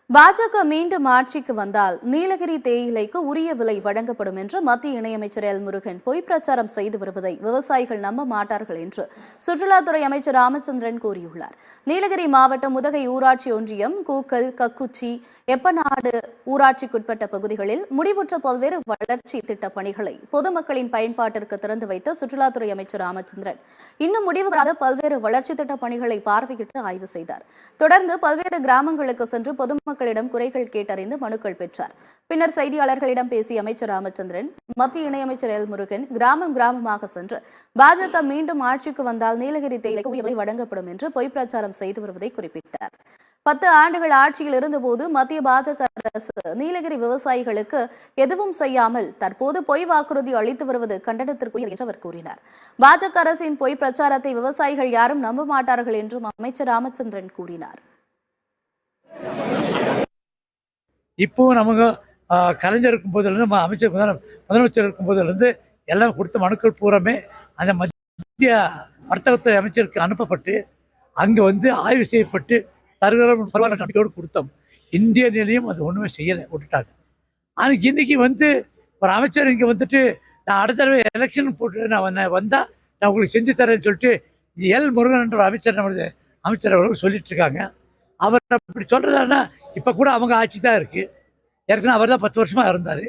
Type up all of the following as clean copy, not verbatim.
பாஜக மீண்டும் ஆட்சிக்கு வந்தால் நீலகிரி தேயிலைக்கு உரிய விலை வழங்கப்படும் என்று மத்திய இணையமைச்சர் எல் முருகன் பொய் பிரச்சாரம் செய்து வருவதை விவசாயிகள் நம்ப மாட்டார்கள் என்று சுற்றுலாத்துறை அமைச்சர் ராமச்சந்திரன் கூறியுள்ளார். நீலகிரி மாவட்டம் உதகை ஊராட்சி ஒன்றியம் கூக்கல், கக்குச்சி, எப்பநாடு ஊராட்சிக்குட்பட்ட பகுதிகளில் முடிவுற்ற பல்வேறு வளர்ச்சி திட்டப் பணிகளை பொதுமக்களின் பயன்பாட்டிற்கு திறந்து வைத்த சுற்றுலாத்துறை அமைச்சர் ராமச்சந்திரன் இன்னும் முடிவுறாத பல்வேறு வளர்ச்சி திட்டப் பணிகளை பார்வையிட்டு ஆய்வு செய்தார். தொடர்ந்து பல்வேறு கிராமங்களுக்கு சென்று பொதுமக்களிடம் குறைகள் கேட்டறிந்து மனுக்கள் பெற்றார். பின்னர் செய்தியாளர்களிடம் பேசிய அமைச்சர் ராமச்சந்திரன், மத்திய இணையமைச்சர் எல் முருகன் கிராமம் கிராமமாக சென்று பாஜக மீண்டும் ஆட்சிக்கு வந்தால் நீலகிரி தேயிலைக்கு உரிய விலை வழங்கப்படும் என்று பொய் பிரச்சாரம் செய்து வருவதை குறிப்பிட்டார். 10 ஆண்டுகள் ஆட்சியில் இருந்தபோது மத்திய பாஜக அரசு நீலகிரி விவசாயிகளுக்கு எதுவும் செய்யாமல் தற்போது பொய் வாக்குறுதி அளித்து வருவது கண்டனத்திற்குரியது என்று அவர் கூறினார். பாஜக அரசின் பொய் பிரச்சாரத்தை விவசாயிகள் யாரும் நம்ப மாட்டார்கள் என்றும் அமைச்சர் ராமச்சந்திரன் கூறினார். இப்போ நமக்கு கலைஞர் இருக்கும் போதிலிருந்து முதலமைச்சர் இருக்கும் போதிலிருந்து எல்லாம் கொடுத்த மனுக்கள் பூராமே அந்த மத்திய வர்த்தகத்துறை அமைச்சருக்கு அனுப்பப்பட்டு அங்கே வந்து ஆய்வு செய்யப்பட்டு தருகிற நம்பிக்கையோடு கொடுத்தோம். இந்திய நிலையும் அது ஒன்றுமே செய்யலை, விட்டுட்டாங்க. ஆனால் இன்னைக்கு வந்து ஒரு அமைச்சர் இங்கே வந்துட்டு நான் அடுத்த தடவை எலெக்ஷன் போட்டு நான் வந்தால் நான் உங்களுக்கு செஞ்சு தரேன்னு சொல்லிட்டு எல் முருகன் என்ற அமைச்சர் அவர்கள் சொல்லிட்டு இருக்காங்க. அவர் அப்படி சொல்றதுனா இப்போ கூட அவங்க ஆட்சி தான் இருக்குது. ஏற்கனவே அவர் தான் 10 வருஷமாக இருந்தார்.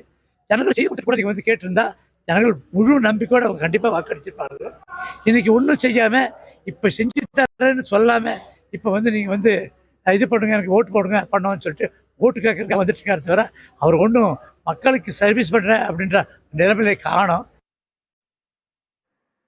ஜனங்கள் செய்யப்பட்ட கூட நீங்கள் வந்து கேட்டிருந்தா ஜனங்கள் முழு நம்பிக்கையோடு அவங்க கண்டிப்பாக வாக்களிச்சிருப்பாங்க. இன்னைக்கு ஒன்றும் செய்யாமல் இப்போ செஞ்சு தரேன்னு சொல்லாமல் இப்போ வந்து நீங்கள் வந்து இது பண்ணுங்க, எனக்கு ஓட்டு போடுங்க பண்ணோன்னு சொல்லிட்டு ஓட்டு கேட்கறதுக்கு வந்துட்டு இருக்காரு தவிர அவர் ஒன்றும் மக்களுக்கு சர்வீஸ் பண்ணுறேன் அப்படின்ற நிலைமையிலே காணோம்.